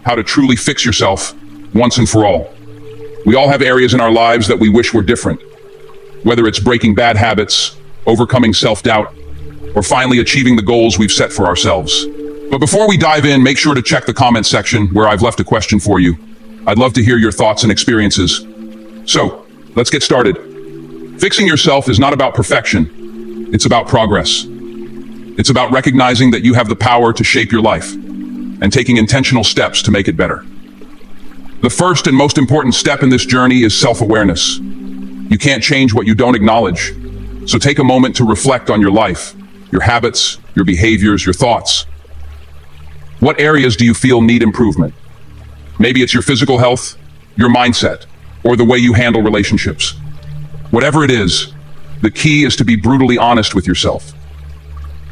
how to truly fix yourself once and for all. We all have areas in our lives that we wish were different, whether it's breaking bad habits, overcoming self-doubt, or finally achieving the goals we've set for ourselves. But before we dive in, make sure to check the comments section where I've left a question for you. I'd love to hear your thoughts and experiences. So, let's get started. Fixing yourself is not about perfection, it's about progress. It's about recognizing that you have the power to shape your life and taking intentional steps to make it better. The first and most important step in this journey is self-awareness. You can't change what you don't acknowledge. So take a moment to reflect on your life, your habits, your behaviors, your thoughts. What areas do you feel need improvement? Maybe it's your physical health, your mindset, or the way you handle relationships. Whatever it is, the key is to be brutally honest with yourself.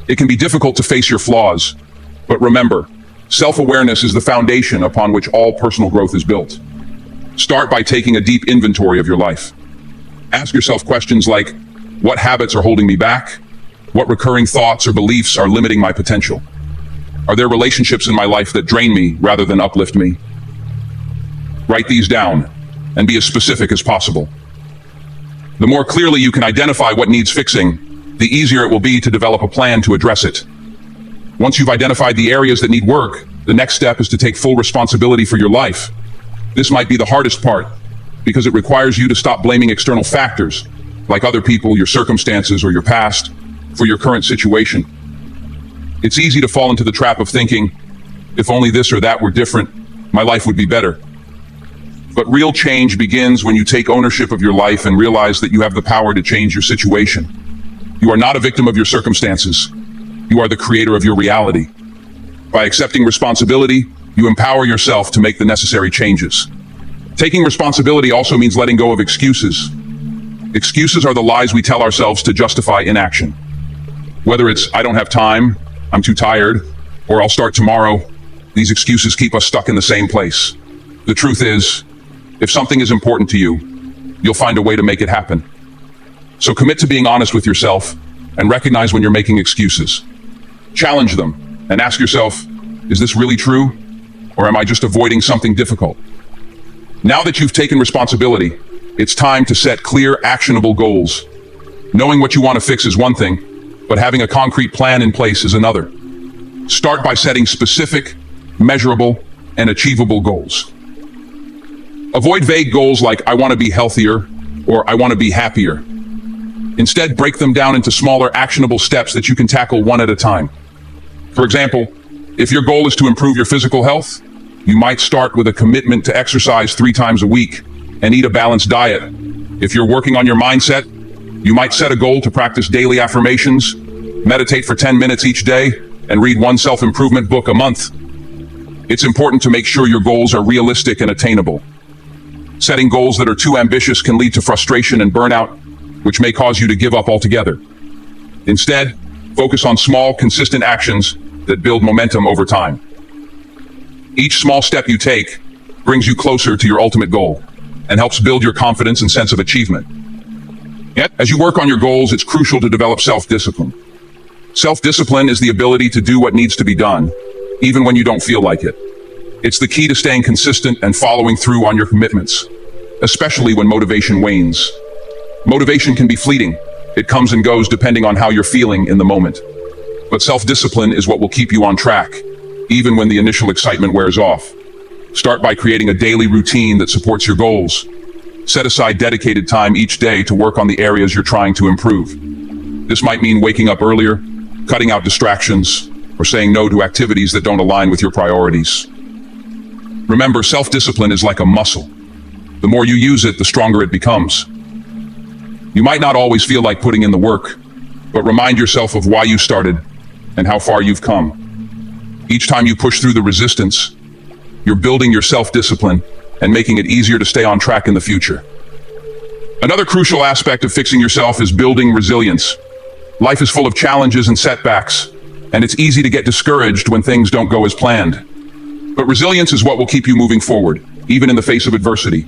It can be difficult to face your flaws, but remember, self-awareness is the foundation upon which all personal growth is built. Start by taking a deep inventory of your life. Ask yourself questions like, what habits are holding me back? What recurring thoughts or beliefs are limiting my potential? Are there relationships in my life that drain me rather than uplift me? Write these down and be as specific as possible. The more clearly you can identify what needs fixing, the easier it will be to develop a plan to address it. Once you've identified the areas that need work, the next step is to take full responsibility for your life. This might be the hardest part, because it requires you to stop blaming external factors, like other people, your circumstances, or your past, for your current situation. It's easy to fall into the trap of thinking, if only this or that were different, my life would be better. But real change begins when you take ownership of your life and realize that you have the power to change your situation. You are not a victim of your circumstances. You are the creator of your reality. By accepting responsibility, you empower yourself to make the necessary changes. Taking responsibility also means letting go of excuses. Excuses are the lies we tell ourselves to justify inaction. Whether it's, I don't have time, I'm too tired, or I'll start tomorrow, these excuses keep us stuck in the same place. The truth is, if something is important to you, you'll find a way to make it happen. So commit to being honest with yourself and recognize when you're making excuses. Challenge them and ask yourself, is this really true? Or am I just avoiding something difficult? Now that you've taken responsibility, it's time to set clear, actionable goals. Knowing what you want to fix is one thing, but having a concrete plan in place is another. Start by setting specific, measurable, and achievable goals. Avoid vague goals like, I want to be healthier, or I want to be happier. Instead, break them down into smaller, actionable steps that you can tackle one at a time. For example, if your goal is to improve your physical health, you might start with a commitment to exercise 3 times a week and eat a balanced diet. If you're working on your mindset, you might set a goal to practice daily affirmations, meditate for 10 minutes each day, and read one self-improvement book a month. It's important to make sure your goals are realistic and attainable. Setting goals that are too ambitious can lead to frustration and burnout, which may cause you to give up altogether. Instead, focus on small, consistent actions that build momentum over time. Each small step you take brings you closer to your ultimate goal and helps build your confidence and sense of achievement. Yet, as you work on your goals, it's crucial to develop self-discipline. Self-discipline is the ability to do what needs to be done, even when you don't feel like it. It's the key to staying consistent and following through on your commitments, especially when motivation wanes. Motivation can be fleeting. It comes and goes depending on how you're feeling in the moment. But self-discipline is what will keep you on track, even when the initial excitement wears off. Start by creating a daily routine that supports your goals. Set aside dedicated time each day to work on the areas you're trying to improve. This might mean waking up earlier, cutting out distractions, or saying no to activities that don't align with your priorities. Remember, self-discipline is like a muscle. The more you use it, the stronger it becomes. You might not always feel like putting in the work, but remind yourself of why you started and how far you've come. Each time you push through the resistance, you're building your self-discipline and making it easier to stay on track in the future. Another crucial aspect of fixing yourself is building resilience. Life is full of challenges and setbacks, and it's easy to get discouraged when things don't go as planned. But resilience is what will keep you moving forward, even in the face of adversity.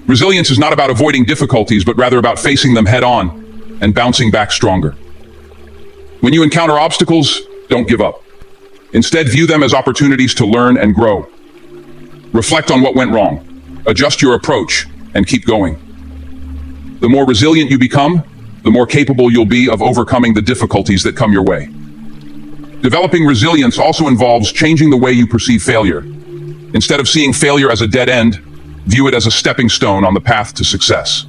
Resilience is not about avoiding difficulties, but rather about facing them head on and bouncing back stronger. When you encounter obstacles, don't give up. Instead, view them as opportunities to learn and grow. Reflect on what went wrong, adjust your approach, and keep going. The more resilient you become, the more capable you'll be of overcoming the difficulties that come your way. Developing resilience also involves changing the way you perceive failure. Instead of seeing failure as a dead end, view it as a stepping stone on the path to success.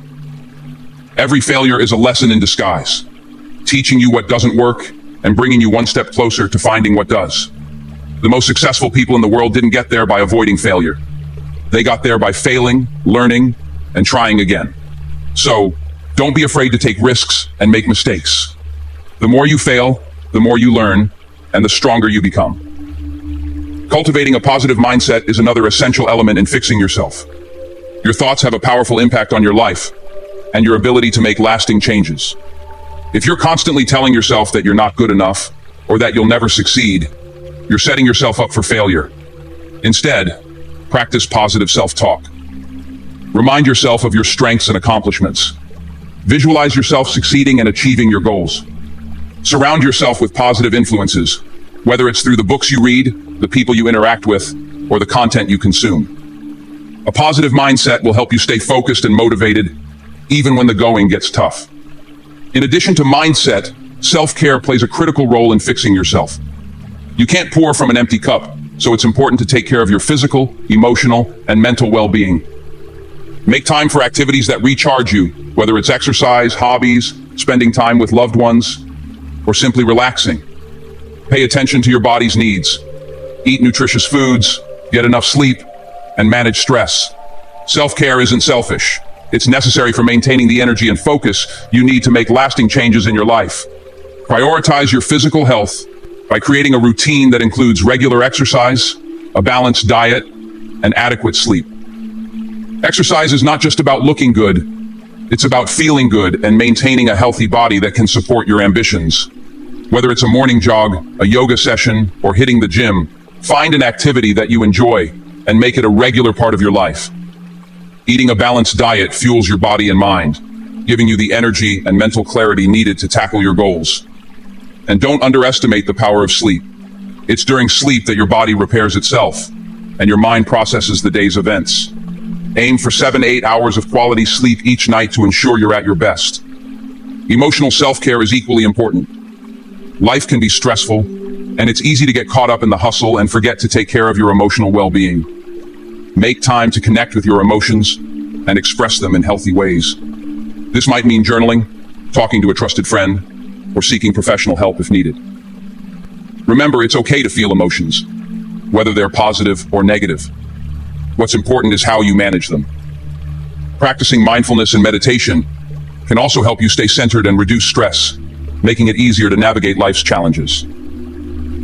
Every failure is a lesson in disguise, teaching you what doesn't work and bringing you one step closer to finding what does. The most successful people in the world didn't get there by avoiding failure. They got there by failing, learning, and trying again. So, don't be afraid to take risks and make mistakes. The more you fail, the more you learn, and the stronger you become. Cultivating a positive mindset is another essential element in fixing yourself. Your thoughts have a powerful impact on your life and your ability to make lasting changes. If you're constantly telling yourself that you're not good enough or that you'll never succeed, you're setting yourself up for failure. Instead, practice positive self-talk. Remind yourself of your strengths and accomplishments. Visualize yourself succeeding and achieving your goals. Surround yourself with positive influences, whether it's through the books you read, the people you interact with, or the content you consume. A positive mindset will help you stay focused and motivated, even when the going gets tough. In addition to mindset, self-care plays a critical role in fixing yourself. You can't pour from an empty cup, so it's important to take care of your physical, emotional, and mental well-being. Make time for activities that recharge you, whether it's exercise, hobbies, spending time with loved ones, or simply relaxing. Pay attention to your body's needs. Eat nutritious foods, get enough sleep, and manage stress. Self-care isn't selfish. It's necessary for maintaining the energy and focus you need to make lasting changes in your life. Prioritize your physical health by creating a routine that includes regular exercise, a balanced diet, and adequate sleep. Exercise is not just about looking good, it's about feeling good and maintaining a healthy body that can support your ambitions. Whether it's a morning jog, a yoga session, or hitting the gym, find an activity that you enjoy and make it a regular part of your life. Eating a balanced diet fuels your body and mind, giving you the energy and mental clarity needed to tackle your goals. And don't underestimate the power of sleep. It's during sleep that your body repairs itself, and your mind processes the day's events. Aim for 7 to 8 hours of quality sleep each night to ensure you're at your best. Emotional self-care is equally important. Life can be stressful, and it's easy to get caught up in the hustle and forget to take care of your emotional well-being. Make time to connect with your emotions and express them in healthy ways. This might mean journaling, talking to a trusted friend, or seeking professional help if needed. Remember, it's okay to feel emotions, whether they're positive or negative. What's important is how you manage them. Practicing mindfulness and meditation can also help you stay centered and reduce stress, making it easier to navigate life's challenges.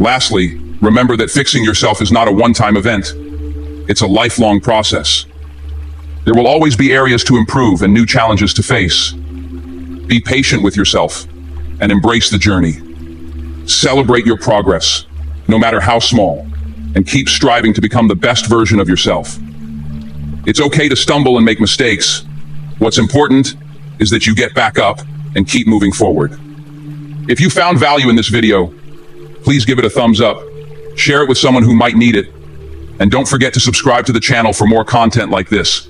Lastly, remember that fixing yourself is not a one-time event. It's a lifelong process. There will always be areas to improve and new challenges to face. Be patient with yourself and embrace the journey. Celebrate your progress, no matter how small, and keep striving to become the best version of yourself. It's okay to stumble and make mistakes. What's important is that you get back up and keep moving forward. If you found value in this video, please give it a thumbs up, share it with someone who might need it, and don't forget to subscribe to the channel for more content like this.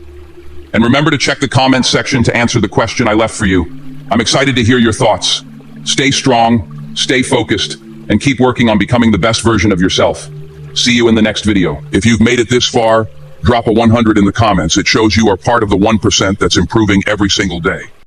And remember to check the comments section to answer the question I left for you. I'm excited to hear your thoughts. Stay strong, stay focused, and keep working on becoming the best version of yourself. See you in the next video. If you've made it this far, drop a 100 in the comments. It shows you are part of the 1% that's improving every single day.